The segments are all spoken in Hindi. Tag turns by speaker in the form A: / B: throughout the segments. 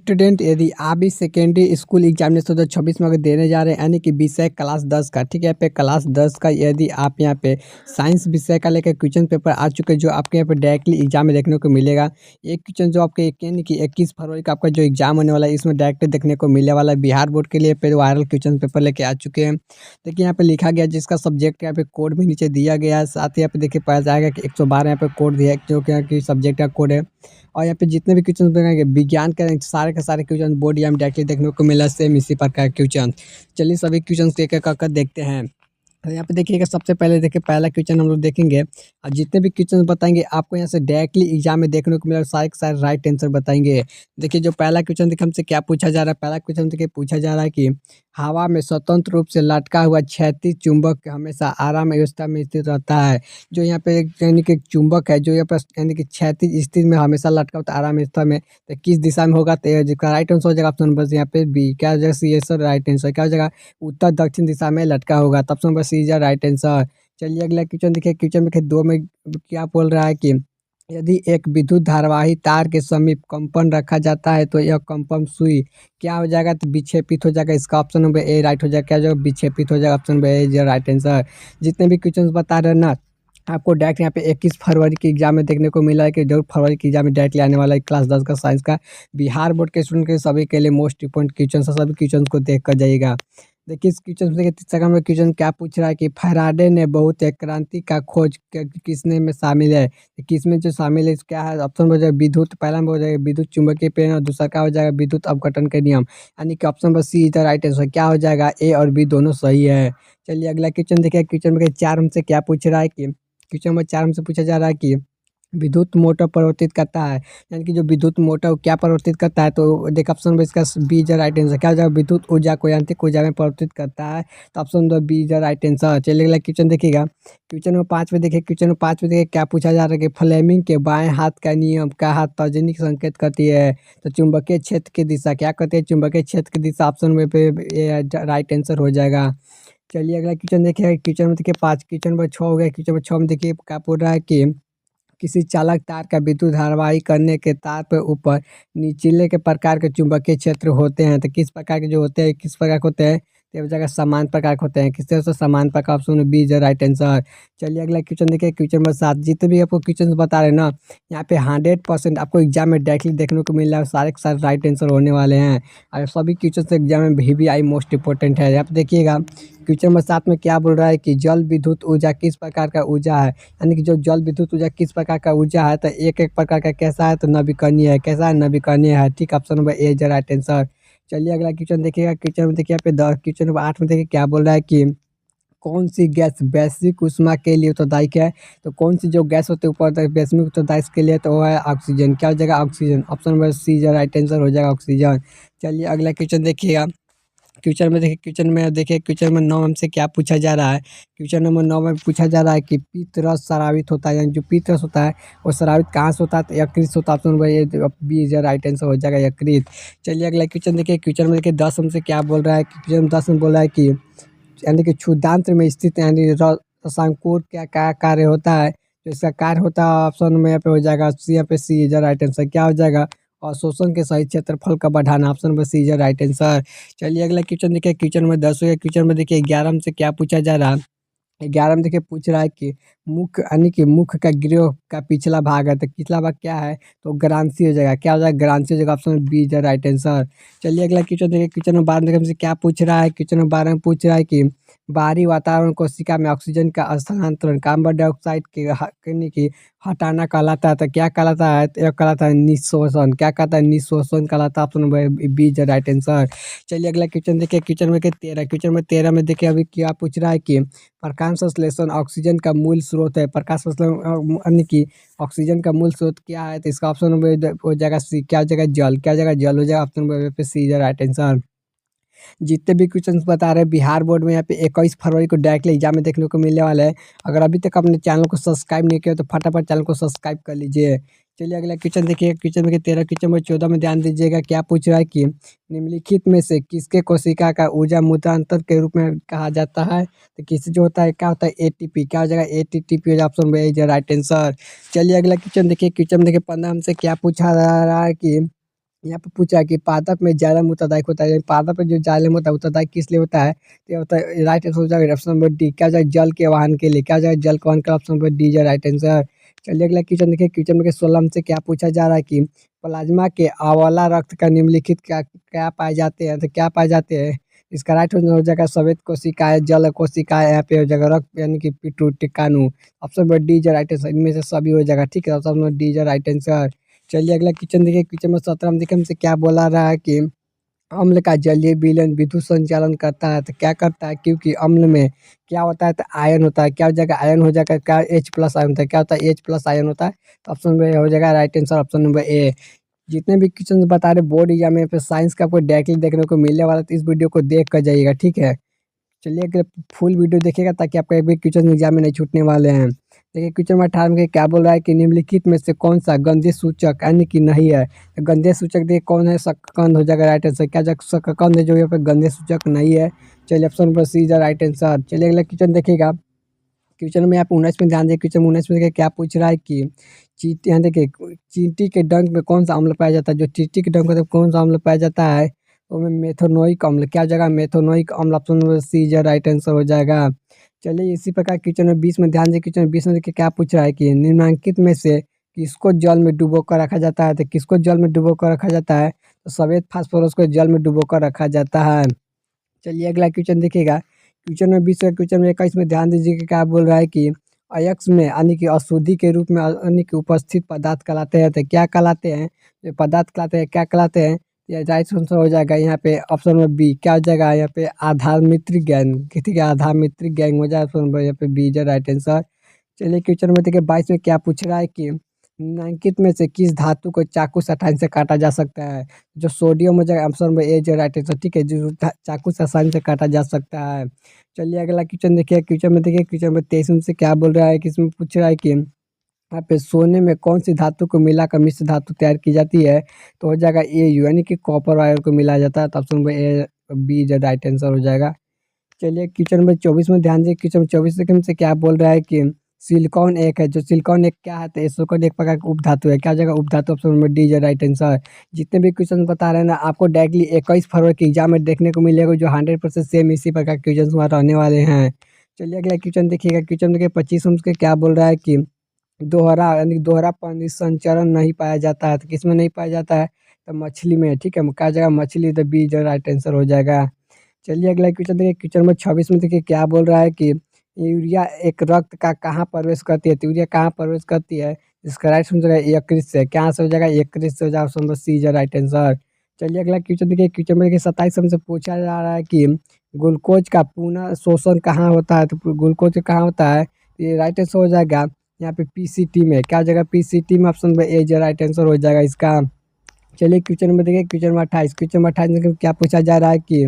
A: स्टूडेंट यदि आप भी सेकेंडरी स्कूल एग्जामिनेशन 2026 में अगर देने जा रहे हैं यानी कि विषय क्लास 10 का, ठीक है, यहाँ पे क्लास 10 का यदि आप यहाँ पे साइंस विषय का लेकर क्वेश्चन पेपर आ चुके हैं जो आपके यहाँ पे डायरेक्टली एग्जाम में देखने को मिलेगा। एक क्वेश्चन जो आपके यानी कि 21 फरवरी का आपका जो एग्जाम होने वाला है इसमें डायरेक्टली देखने को मिलने वाला है। बिहार बोर्ड के लिए पे वायरल क्वेश्चन पेपर लेके आ चुके हैं। देखिए यहाँ पे लिखा गया जिसका सब्जेक्ट यहाँ पे कोड भी नीचे दिया गया है, साथ ही यहाँ पे देखिए पाया जाएगा कि 112 यहाँ पे कोड दिया है जो कि यहाँ की सब्जेक्ट का कोड है। और यहाँ पे जितने भी क्वेश्चन बनाएंगे विज्ञान के सारे क्वेश्चन बोर्ड यहाँ डायरेक्टली देखने को मिला, सेम इसी प्रकार के क्वेश्चन। चलिए सभी क्वेश्चन एक एक कर देखते हैं। तो यहाँ पे देखिएगा सबसे पहले देखिए पहला क्वेश्चन हम लोग देखेंगे और जितने भी क्वेश्चन बताएंगे आपको यहाँ से डायरेक्टली एग्जाम में देखने को मिलेगा, सारे के सारे राइट आंसर बताएंगे। देखिए जो पहला क्वेश्चन देखिए हमसे क्या पूछा जा रहा है, पहला क्वेश्चन देखिए पूछा जा रहा है कि हवा में स्वतंत्र रूप से लटका हुआ क्षैतिज चुंबक हमेशा आराम अवस्था में स्थित रहता है। जो यहाँ पे यानी कि चुंबक है जो यहाँ पर यानी कि क्षैतिज स्थिति में हमेशा लटका होता है आराम अवस्था में, तो किस दिशा में होगा? तो जिसका राइट आंसर हो जाएगा ऑप्शन नंबर यहाँ पे बी। क्या हो जाएगा? सी है सर राइट आंसर। क्या हो जाएगा? उत्तर दक्षिण दिशा में लटका होगा, तो option number C is right answer. चलिए अगला क्वेश्चन देखिए, क्वेश्चन देखिए 2 में क्या बोल रहा है कि यदि एक विद्युत धारावाही तार के समीप कंपन रखा जाता है तो यह कंपन सुई क्या हो जाएगा? तो विक्षेपित हो जाएगा। इसका ऑप्शन नंबर ए राइट हो जाएगा। क्या हो जाएगा? विक्षेपित हो जाएगा। Option number A is right answer. जितने भी क्वेश्चन बता रहे हैं ना आपको डायरेक्ट यहाँ पे 21 फरवरी के एग्जाम में देखने को मिला है कि जरूर फरवरी के एग्जाम में डायरेक्टली आने वाला है क्लास 10 का साइंस का। बिहार बोर्ड के स्टूडेंट के सभी के लिए मोस्ट इंपोर्टेंट क्वेश्चन है, सभी क्वेश्चन को देख कर जाइएगा। देखिए इस क्वेश्चन में तीसरा में क्वेश्चन क्या पूछ रहा है कि फैराडे ने बहुत एक क्रांति का खोज किसने में शामिल है? तो किसमें जो शामिल है क्या है? ऑप्शन हो जाएगा विद्युत, पहला में हो जाएगा विद्युत चुंबकीय प्रेरण और दूसरा क्या हो जाएगा? विद्युत अपघटन के नियम। यानी कि option number C is the right answer. क्या हो जाएगा? ए और बी दोनों सही है। चलिए अगला क्वेश्चन देखिए, क्वेश्चन में 4 हमसे क्या पूछ रहा है कि क्वेश्चन नंबर 4 हमसे पूछा जा रहा है कि विद्युत मोटर परिवर्तित करता है, यानी कि जो विद्युत मोटर क्या परिवर्तित करता है? तो देखिए ऑप्शन नंबर इसका बी इज राइट आंसर। क्या हो जाएगा? विद्युत ऊर्जा को यांत्रिक ऊर्जा में परिवर्तित करता है, तो option number B is right answer. चलिए अगला क्वेश्चन देखिएगा, क्वेश्चन नंबर 5 में देखिए, क्वेश्चन नंबर 5 में देखिए क्या पूछा जा रहा है कि फ्लेमिंग के बाएं हाथ का नियम का हाथ तर्जनी संकेत करती है, तो चुंबकीय क्षेत्र की दिशा क्या करती है? चुंबकीय क्षेत्र की दिशा। ऑप्शन नंबर पे राइट आंसर हो जाएगा। चलिए अगला क्वेश्चन देखिए, क्वेश्चन में देखिए 5, क्वेश्चन नंबर 6 हो गया। क्वेश्चन नंबर 6 में देखिए क्या बोल रहा है कि किसी चालक तार का विद्युत धारावाही करने के तार पर ऊपर निचले के प्रकार के चुंबकीय क्षेत्र होते हैं, तो किस प्रकार के जो होते हैं किस प्रकार के होते हैं? तो ये जगह समान प्रकार के होते हैं। किस तरह से समान प्रकार? Option B is right answer. चलिए अगला क्वेश्चन देखिए, क्वेश्चन नंबर 7। जितने भी आपको क्वेश्चन बता रहे हैं ना यहाँ पे 100% आपको एग्जाम में डायरेक्टली देखने को मिल रहा है, सारे के सारे राइट आंसर होने वाले हैं और सभी क्वेश्चन एग्जाम में भी आई मोस्ट इंपॉर्टेंट है। यहाँ पे देखिएगा क्वेश्चन नंबर 7 में क्या बोल रहा है कि जल विद्युत ऊर्जा किस प्रकार का ऊर्जा है, यानी कि जो जल विद्युत ऊर्जा किस प्रकार का ऊर्जा है? तो एक एक प्रकार का कैसा है? तो नवीकरणीय है। कैसा है? नवीकरणीय है। ठीक, option number A is right answer. चलिए अगला क्वेश्चन देखिएगा, क्वेश्चन में देखिए यहाँ पे क्वेश्चन नंबर 8 में देखिए क्या बोल रहा है कि कौन सी गैस वैश्विक उष्मा के लिए उत्तरदायी है? तो कौन सी जो गैस होती है ऊपर वैश्विक उत्तरदायी के लिए? तो वो है ऑक्सीजन। क्या हो जाएगा? Oxygen. Option number C is right answer हो जाएगा ऑक्सीजन। चलिए अगला क्वेश्चन देखिएगा, क्वेश्चन में 9 हमसे क्या पूछा जा रहा है? क्वेश्चन नंबर 9 में पूछा जा रहा है कि पित्त रस स्रावित होता है, यानी जो पित्त रस होता है वो स्रावित कहाँ से होता है? तो यकृत से होता है। Option number A B is right answer हो जाएगा यकृत। चलिए अगला क्वेश्चन देखिए, क्वेश्चन में देखिए 10 हमसे क्या बोल रहा है? क्वेश्चन 10 में बोल रहा है कि यानी कि क्षुद्रांत्र में स्थित यानी रसांकुर क्या कार्य होता है? तो इसका कार्य होता है ऑप्शन में यहाँ पे हो जाएगा सी। यहाँ पे सी इज राइट आंसर। क्या हो जाएगा? और शोषण के सही क्षेत्रफल का बढ़ाना। Option number C is right answer. चलिए अगला क्वेश्चन देखिए, क्वेश्चन नंबर 10 हो गया। क्वेश्चन में देखिए 11 में से क्या पूछा जा रहा है? 11 में देखिए पूछ रहा है कि मुख यानी कि मुख का गिरोह का पिछला भाग है, तो पिछला भाग क्या है? तो ग्रांसी हो जाएगा। क्या हो जाएगा? ग्रांसी हो जाएगा। Option B is right answer. चलिए अगला क्वेश्चन देखिए, क्वेश्चन नंबर 12 देखिए हमसे क्या पूछ रहा है? क्वेश्चन नंबर 12 में पूछ रहा है कि बाहरी वातावरण कोशिका में ऑक्सीजन का स्थानांतरण कार्बन डाइऑक्साइड के यानी कि हटाना कहलाता है, तो क्या कहलाता है? तो यह कहलाता है निःशोषण। क्या कहता है? निःशोषण कहलाता है। Option number B is right answer. चलिए अगला क्वेश्चन देखिए, क्वेश्चन में 13, क्वेश्चन में 13 में देखिए अभी क्या पूछ रहा है कि प्रकाश संश्लेषण ऑक्सीजन का मूल स्रोत है। प्रकाश संश्लेषण यानी कि ऑक्सीजन का मूल स्रोत क्या है? तो इसका ऑप्शन नंबर हो जाएगा सी। क्या हो जाएगा? जल। क्या हो जाएगा? जल हो जाएगा। ऑप्शन नंबर पे सी इज राइट आंसर। जितने भी क्वेश्चंस बता रहे हैं बिहार बोर्ड में यहाँ पे 21 फरवरी को डायरेक्टली एग्जाम में देखने को मिलने वाला है। अगर अभी तक अपने चैनल को सब्सक्राइब नहीं किया तो फटाफट चैनल को सब्सक्राइब कर लीजिए। चलिए अगला क्वेश्चन देखिए, क्वेश्चन में 13, क्वेश्चन में 14 में ध्यान दीजिएगा क्या पूछ रहा है कि निम्नलिखित में से किसके कोशिका का ऊर्जा मुद्रांतर के रूप में कहा जाता है? तो किस जो होता है क्या होता है? एटीपी। क्या हो जाएगा? एटीपी ऑप्शन में इज राइट आंसर। चलिए अगला क्वेश्चन देखिए, क्वेश्चन देखिए 15 हमसे क्या पूछा जा रहा है कि यहाँ पे पूछा है कि पादप में जाइलम उत्तरदायक होता है, पादप में जो जाइलम होता है उत्तरदायक किस लिए होता है? तो ये होता है राइट आंसर हो जाएगा ऑप्शन नंबर डी। क्या हो जाएगा? जल के वाहन के लिए। क्या हो जाएगा? जल के वाहन का ऑप्शन नंबर डी जो राइट आंसर। चलिए अगला क्वेश्चन देखिए, क्वेश्चन नंबर 16 हमसे क्या पूछा जा रहा है कि प्लाज्मा के अवाला रक्त का निम्नलिखित क्या क्या पाए जाते हैं? तो क्या पाए जाते हैं? इसका राइट आंसर हो जाएगा श्वेत कोशिकाएं, जल कोशिकाएं, यहाँ पे हो जाएगा रक्त यानी कि पिट्रूटिकाणु। ऑप्शन नंबर डी जो राइट आंसर, इनमें से सभी हो जाएगा। ठीक है, ऑप्शन नंबर डी जो राइट आंसर। चलिए अगला क्वेश्चन देखिए, क्वेश्चन नंबर 17 में देखिए हमसे क्या बोला रहा है कि अम्ल का जलीय विलयन विद्युत संचालन करता है, तो क्या करता है? क्योंकि अम्ल में क्या होता है? तो आयन होता है। क्या हो जाएगा? आयन हो जाएगा। क्या एच प्लस आयन होता है? क्या होता है? एच प्लस आयन होता है। तो ऑप्शन नंबर हो जाएगा राइट आंसर, ऑप्शन नंबर ए। जितने भी क्वेश्चन बता रहे बोर्ड एग्जाम में पे साइंस का आपको डायरेक्टली देखने को मिलने वाला है, तो इस वीडियो को देख कर जाइएगा। ठीक है, चलिए अगर फुल वीडियो देखिएगा ताकि आपका एक भी क्वेश्चन एग्जाम में नहीं छूटने वाले हैं। देखिए क्वेश्चन नंबर 18 में क्या बोल रहा है कि निम्नलिखित में से कौन सा गंधे सूचक यानी कि नहीं है? तो गंधे सूचक देखिए कौन है? शककंद हो जाएगा राइट आंसर। क्या जाएगा? शककंद है जो यहाँ पे गंधे सूचक नहीं है। चलिए option number C is the right answer. चलिए अगला क्वेश्चन देखिएगा, क्वेश्चन में आप 19 में ध्यान दें, क्वेश्चन 19 में देखिए क्या पूछ रहा है कि चींटी, यहाँ देखिए चींटी के डंक में कौन सा अम्ल पाया जाता है? जो चींटी के डंक में कौन सा अम्ल पाया जाता है? तो में मेथोनोइक अम्ल। क्या जगह? मेथोनोइक अम्ल, ऑप्शन नंबर सी जो राइट आंसर हो जाएगा। चलिए इसी प्रकार क्वेश्चन नंबर 20 में ध्यान दें, क्वेश्चन नंबर 20 में देखिए क्या पूछ रहा है कि निम्नलिखित में से किसको जल में डुबो कर रखा जाता है? तो किसको जल में डुबो कर रखा जाता है? तो सफेद फास्फोरस को जल में डुबो कर रखा जाता है। चलिए अगला क्वेश्चन देखिएगा, क्वेश्चन में 20 का क्वेश्चन में 21 में ध्यान दीजिए कि क्या बोल रहा है कि अयस्क में यानी कि अशुद्धि के रूप में यानी कि उपस्थित पदार्थ कहलाते हैं। तो क्या कहलाते हैं? ये पदार्थ कहलाते हैं, क्या कहलाते हैं? ये राइट आंसर हो जाएगा यहाँ पे ऑप्शन नंबर बी। क्या हो जाएगा यहाँ पे? आधार मित्रिक गैंग। ठीक है, आधार मित्रिक गैंग हो जाएगा ऑप्शन नंबर यहाँ पे बी जो राइट आंसर। चलिए क्वेश्चन में देखिए 22 में क्या पूछ रहा है कि निम्नलिखित में से किस धातु को चाकू से आसानी से काटा जा सकता है? जो सोडियम हो जाएगा ऑप्शन नंबर ए जो राइट आंसर। ठीक है, जो चाकू से आसानी से काटा जा सकता है। चलिए अगला क्वेश्चन देखिए, क्वेश्चन में देखिए क्वेश्चन में 23 से क्या बोल रहा है कि इसमें पूछ रहा है कि यहाँ पे सोने में कौन सी धातु को मिलाकर मिश्र धातु तैयार की जाती है? तो हो जाएगा ए यू यानी कि कॉपर वायर को मिलाया जाता है। तो ऑप्शन नंबर ए बी जो राइट आंसर हो जाएगा। चलिए क्वेश्चन नंबर 24 में ध्यान दीजिए, क्वेश्चन 24 सेकंड से क्या बोल रहा है कि सिलिकॉन एक है। जो सिलिकॉन एक क्या है? तो सिलिकॉन एक प्रकार का उपधातु है। क्या जगह? उपधातु, ऑप्शन नंबर डी जो राइट आंसर। जितने भी क्वेश्चन बता रहे हैं ना आपको डायरेक्टली 21 फरवरी के एग्जाम में देखने को मिलेगा, जो 100% सेम इसी प्रकार के क्वेश्चन वहाँ रहने वाले हैं। चलिए अगला क्वेश्चन देखिएगा, क्वेश्चन देखिए 25 के क्या बोल रहा है कि दोहरा यानी दोहरापन संचरण नहीं पाया जाता है। तो किसमें नहीं पाया जाता है? तो मछली में। ठीक है, क्या जगह? मछली, तो बी जो राइट आंसर हो जाएगा। चलिए अगला क्वेश्चन देखिए, क्वेश्चन नंबर 26 में देखिए क्या बोल रहा है कि यूरिया एक रक्त का कहाँ प्रवेश करती है? तो यूरिया कहाँ प्रवेश करती है? इसका राइट आंसर है यकृत से। क्या से हो जाएगा? यकृत से हो जाएगा, ऑप्शन नंबर सी जो राइट आंसर। चलिए अगला क्वेश्चन देखिए, क्वेश्चन में देखिए 27 हमसे पूछा जा रहा है कि ग्लूकोज का पुनः शोषण कहाँ होता है? तो ग्लूकोज कहाँ होता है? ये राइट आंसर हो जाएगा यहाँ पे पीसीटी में। क्या हो जाएगा? पीसीटी में, ऑप्शन नंबर ए जो राइट आंसर हो जाएगा इसका। चलिए क्वेश्चन नंबर देखिए, क्वेश्चन नंबर 28, क्वेश्चन नंबर 28 में क्या पूछा जा रहा है कि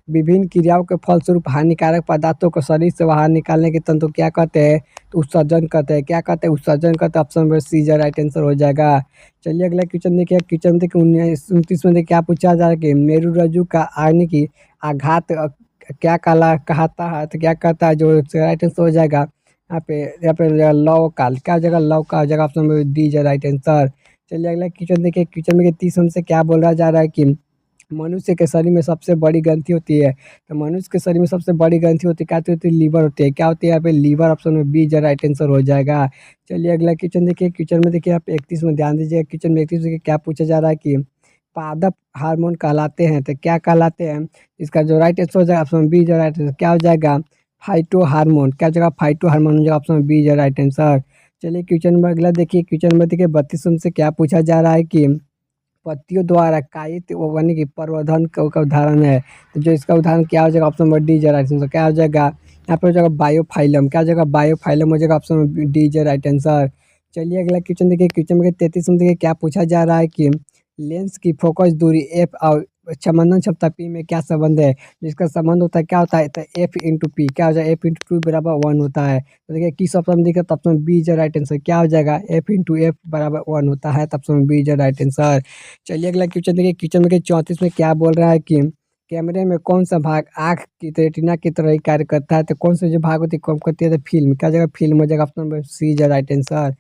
A: विभिन्न क्रियाओं के फलस्वरूप हानिकारक पदार्थों को शरीर से बाहर निकालने के तंत्र को क्या कहते हैं? तो उत्सर्जन कहते हैं। क्या कहते हैं? उत्सर्जन कहते हैं, ऑप्शन नंबर सी जो राइट आंसर हो जाएगा। चलिए अगला क्वेश्चन देखिए, क्वेश्चन देखिए 29 में देखिए क्या पूछा जा रहा है कि मेरुरज्जु का आने की आघात क्या कहता है? तो क्या कहता है? जो राइट आंसर हो जाएगा यहाँ पे हो जाएगा लव काल। क्या हो जाएगा? लव का हो जाएगा, ऑप्शन नंबर डी जो राइट आंसर। चलिए अगला क्वेश्चन देखिए, क्वेश्चन में 30 हमसे क्या बोला जा रहा है कि मनुष्य के शरीर में सबसे बड़ी ग्रंथि होती है। तो मनुष्य के शरीर में सबसे बड़ी ग्रंथि होती है, क्या होती है? लीवर होती है। क्या होती है यहाँ पे? लीवर, ऑप्शन में बी जो राइट आंसर हो जाएगा। चलिए अगला क्वेश्चन देखिए, क्वेश्चन में देखिए आप 31 में ध्यान दीजिए, क्वेश्चन में 31 में क्या पूछा जा रहा है कि पादप हार्मोन कहलाते हैं। तो क्या कहलाते हैं? इसका जो राइट आंसर हो जाएगा ऑप्शन बी जो राइट आंसर। क्या हो जाएगा? Phyto hormone. क्या जगह? फाइटो हार्मोन हो जाएगा, ऑप्शन बी जो राइट आंसर। चलिए क्वेश्चन में अगला देखिए, क्वेश्चन में देखिए 32 से क्या पूछा जा रहा है कि पत्तियों द्वारा कायित यानी कि प्रवर्धन का उदाहरण है। तो जो इसका उदाहरण क्या हो जाएगा? ऑप्शन नंबर डी जो राइट आंसर। क्या हो जाएगा? यहाँ पे हो जाएगा बायोफाइलम। क्या हो जाएगा? बायोफाइलम हो जाएगा, ऑप्शन नंबर डी जो राइट आंसर। चलिए अगला क्वेश्चन देखिए, क्वेश्चन में 33 में देखिए क्या पूछा जा रहा है कि लेंस की फोकस दूरी एफ और समंदन क्षमता पी में क्या संबंध है? जिसका संबंध होता है क्या होता है? तो एफ इंटू पी। क्या हो जाएगा? एफ इंटू टू बराबर 1 होता है। तो देखिए किस ऑप्शन में दिखा? तो ऑप्शन बी जो राइट आंसर। क्या हो जाएगा? एफ इंटू एफ बराबर 1 होता है, तो ऑप्शन बी जो राइट आंसर। चलिए अगला क्वेश्चन देखिए, क्वेश्चन में 34 में क्या बोल रहा है कि कैमरे में कौन सा भाग आँख की रेटिना की तरह ही कार्य करता है? तो कौन सा जो भाग होती है काम करती है? तो फिल्म। क्या जगह फिल्म हो जाएगा? Option number C is the right answer.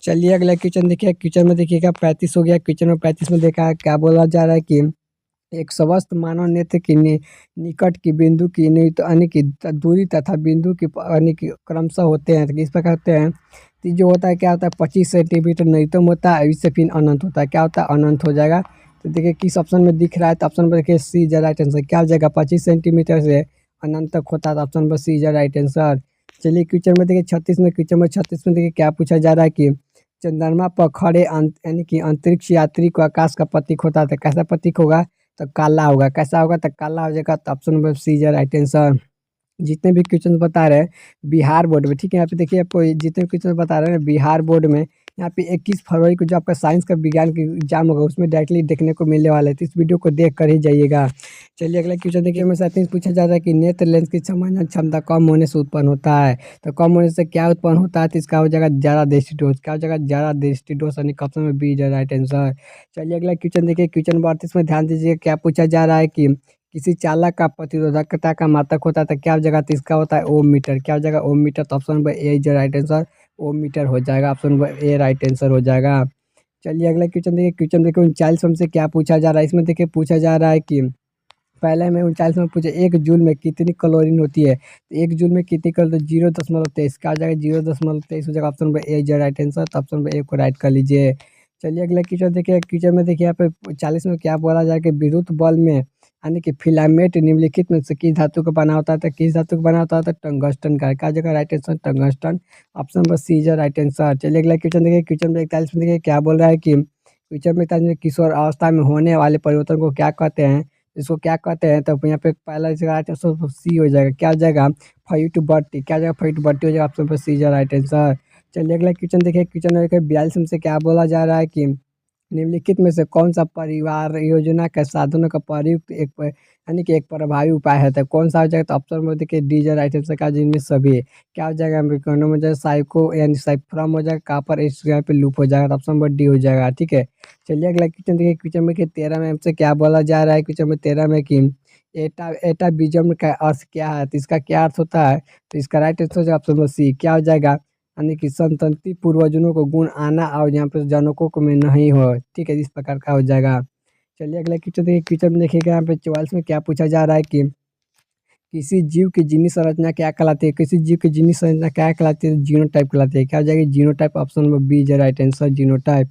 A: चलिए अगला क्वेश्चन देखिए, क्वेश्चन में देखिएगा 35 हो गया। क्वेश्चन में 35 में देखा है क्या बोला जा रहा है कि एक स्वस्थ मानव नेत्र की निकट की बिंदु की यानी कि दूरी तथा बिंदु की यानी कि क्रमशः होते हैं, तो किस प्रकार होते हैं? तो जो होता है क्या होता है 25 सेंटीमीटर न्यूनतम होता है, इससे फिर अनंत होता है। क्या होता है? अनंत हो जाएगा। तो देखिए किस ऑप्शन में दिख रहा है? तो ऑप्शन नंबर देखिए सी इज द राइट आंसर। क्या हो जाएगा? 25 सेंटीमीटर से अनंत तक होता है, तो option number C is the right answer. चलिए क्वेश्चन में देखिए 36 में, क्वेश्चन में 36 में देखिए क्या पूछा जा रहा है कि चंद्रमा पर खड़े यानी कि अंतरिक्ष यात्री को आकाश का प्रतीक होता है, तो कैसा प्रतीक होगा? तो काला होगा। कैसा होगा? तो काला हो जाएगा। तो option number C is the right answer. जितने भी क्वेश्चन बता रहे हैं बिहार बोर्ड में, ठीक है, यहाँ पे देखिए आपको जितने क्वेश्चन बता रहे हैं बिहार बोर्ड में, यहाँ पे 21 फरवरी को जो आपका साइंस का विज्ञान की एग्जाम होगा उसमें डायरेक्टली देखने को मिलने वाला है, तो इस वीडियो को देख कर ही जाइएगा। चलिए अगला क्वेश्चन देखिए, हमें साथ ही पूछा जाता है कि नेत्र लेंस की समझना क्षमता कम होने से उत्पन्न होता है, तो कम होने से क्या उत्पन्न होता है? तो इसका हो जाएगा ज्यादा दृष्टि दोष। क्या हो जाएगा? ज्यादा दृष्टि दोष, यानी ऑप्शन में B is the right answer. चलिए अगला क्वेश्चन देखिए, क्वेश्चन 32 में ध्यान दीजिए क्या पूछा जा रहा है कि किसी चालक का प्रतिरोधकता का मात्रक होता है, तो क्या हो जाएगा? तो इसका होता है ओम मीटर। क्या हो जाएगा? Ohm metre. तो option number A is right answer, ohm metre हो जाएगा। Option number A right answer हो जाएगा। चलिए अगला क्वेश्चन देखिए, क्वेश्चन देखिए 39 हमसे क्या पूछा जा रहा है? इसमें देखिए पूछा जा रहा है कि पहले में 39 में पूछे 1 जूल में कितनी कैलोरी होती है? तो 1 जूल में कितनी कैलोरी? 0.23। क्या हो जाएगा? 0.23 हो जाएगा। Option number A is right answer. तो ऑप्शन नंबर ए को राइट कर लीजिए। चलिए अगला क्वेश्चन देखिए, क्वेश्चन में देखिए यहाँ पे 40 में क्या बोला जाए कि विद्युत बल्ब में यानी कि फिलामेंट निम्नलिखित में से किस धातु का बना होता है? तो किस धातु का बना होता है? तो टंगस्टन का। क्या जगह right answer? Tungsten. Option number C is right answer. चलिए अगला क्वेश्चन देखिए, क्वेश्चन में 41 में देखिए क्या बोल रहा है कि क्वेश्चन में 41 में किशोर अवस्था में होने वाले परिवर्तन को क्या कहते हैं? इसको क्या कहते हैं? तो यहाँ पे पहला जगह राइट आंसर सी हो जाएगा। क्या हो जाएगा? फाइट बट्टी। क्या जाएगा? फाइट बट्टी हो जाएगा। ऑप्शन पर सी इज राइट आंसर। चलिए अगला क्वेश्चन देखिए, क्वेश्चन देखिए 42 से क्या बोला जा रहा है कि निम्नलिखित में से कौन सा परिवार योजना के साधनों का प्रयुक्त यानी कि एक प्रभावी उपाय है? तो कौन सा हो जाएगा? तो ऑप्शन में देखिए डी इज राइट आंसर। का जिनमें सभी क्या हो जाएगा? अमेरिकनो में जाएगा साइको यानी साइफ्रम हो जाएगा, कापर इस यहाँ पे लूप हो जाएगा। तो ऑप्शन नंबर डी हो जाएगा। ठीक है। चलिए अगला क्वेश्चन देखिए, क्वेश्चन में कि 13 में हमसे क्या बोला जा रहा है? क्वेश्चन में 13 में कि एटा एटाबिजम का अर्थ क्या है? तो इसका क्या अर्थ होता है? तो इसका राइट आंसर हो जाएगा ऑप्शन नंबर सी। क्या हो जाएगा? यानी कि संतति पूर्वजों को गुण आना और यहाँ पे जनकों को में नहीं हो। ठीक है, इस प्रकार का हो जाएगा। चलिए अगला क्वेश्चन देखिए, क्वेश्चन में देखिएगा यहाँ पे 44 में क्या पूछा जा रहा है कि किसी जीव की जीनी संरचना क्या कहलाती है? किसी जीव की जीनी संरचना क्या कहलाती है? जीनोटाइप कहलाती है। क्या हो जाएगी? Genotype. Option number B is right answer, genotype.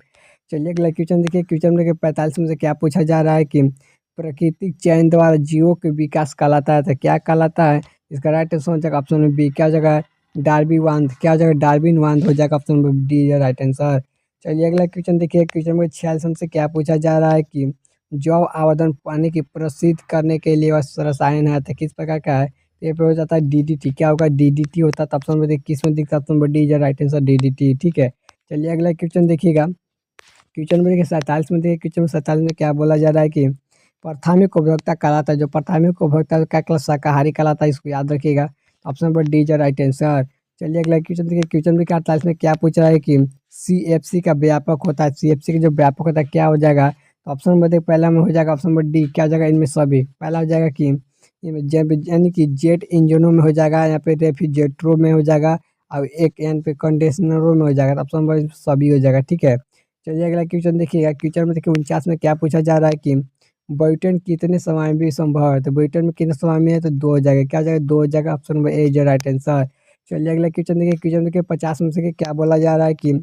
A: चलिए अगला क्वेश्चन देखिए, क्वेश्चन में देखिए 45 में से क्या पूछा जा रहा है कि प्राकृतिक चयन द्वारा जीवों के विकास कहलाता है, तो क्या कहलाता है? इसका राइट आंसर हो जाएगा ऑप्शन नंबर बी। क्या हो जाएगा? डार्बी वांध। क्या हो जाएगा? डार्विन वांध हो जाएगा। Option number D is right answer. चलिए अगला क्वेश्चन देखिए, क्वेश्चन में 46 से क्या पूछा जा रहा है कि जैव आवर्धन पानी की प्रसिद्ध करने के लिए वह रसायन है, तो किस प्रकार का है? तो ये पे हो जाता है डीडीटी। क्या होगा? डीडीटी होता है। तो ऑप्शन में देखिए किस में दिखता है? Option number D is right answer, DDT. ठीक है। चलिए अगला क्वेश्चन देखिएगा, क्वेश्चन में देखिए 47 में देखिए, क्वेश्चन में 47 में क्या बोला जा रहा है कि प्राथमिक उपभोक्ता कहलाता है, जो प्राथमिक उपभोक्ता क्या कहलाता? शाकाहारी कहलाता है, इसको याद रखिएगा। Option number D is right answer. चलिए अगला क्वेश्चन देखिए, क्वेश्चन में 48 में क्या पूछ रहा है कि सीएफसी का व्यापक होता है, सीएफसी का जो व्यापक होता है क्या हो जाएगा? तो ऑप्शन नंबर देखिए पहला में हो जाएगा ऑप्शन नंबर डी। क्या हो जाएगा? इनमें सभी। पहला हो जाएगा कि यानी कि जेट इंजनों में हो जाएगा, यहाँ पे रेफ्रिजरेटरों में हो जाएगा, और एक यहाँ पे कंडीशनरों में हो जाएगा। तो ऑप्शन नंबर सभी हो जाएगा। ठीक है। चलिए अगला क्वेश्चन देखिएगा, क्वेश्चन में देखिए 49 में क्या पूछा जा रहा है कि ब्यूटेन कितने समावयवी संभव है? तो ब्यूटेन में कितने समावयवी है? तो दो हो जाएगा। क्या हो जाएगा? दो हो जाएगा। Option number A is right answer. चलिए अगला क्वेश्चन देखिए, क्वेश्चन देखिए 50 में से क्या बोला जा रहा है कि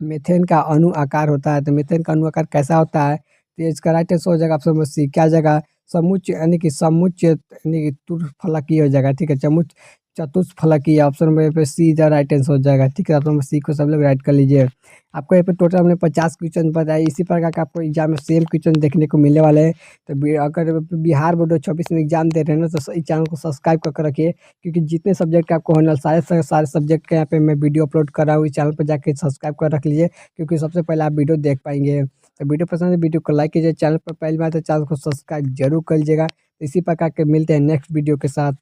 A: मीथेन का अणु आकार होता है, तो मीथेन का अणु आकार कैसा होता है? तो इसका राइट आंसर हो जाएगा ऑप्शन नंबर सी। क्या हो जाएगा? समुच्च यानी कि समुच्च यानी कि तुर्फलकीय हो जाएगा। ठीक है, समुच्च चतुष्फलकीय। ऑप्शन नंबर पे सी इज राइट आंसर हो जाएगा। ठीक है, ऑप्शन नंबर सी को सब लोग राइट कर लीजिए। आपको यहाँ पे टोटल हमने 50 क्वेश्चन बताए, इसी प्रकार का आपको एग्जाम में सेम क्वेश्चन देखने को मिलने वाले हैं। तो अगर बिहार बोर्ड 24 में एग्जाम दे रहे हैं ना, तो इस चैनल को सब्सक्राइब कर रखिए, क्योंकि जितने सब्जेक्ट के आपको होने वाले सारे सब्जेक्ट के यहाँ पे मैं वीडियो अपलोड कर रहा हूँ। इस चैनल पर जाकर सब्सक्राइब कर रख लीजिए, क्योंकि सबसे पहले आप वीडियो देख पाएंगे। तो वीडियो पसंद है वीडियो को लाइक कीजिए, चैनल पर पहली बार तो चैनल को सब्सक्राइब जरूर कर लीजिएगा। इसी प्रकार के मिलते हैं नेक्स्ट वीडियो के साथ।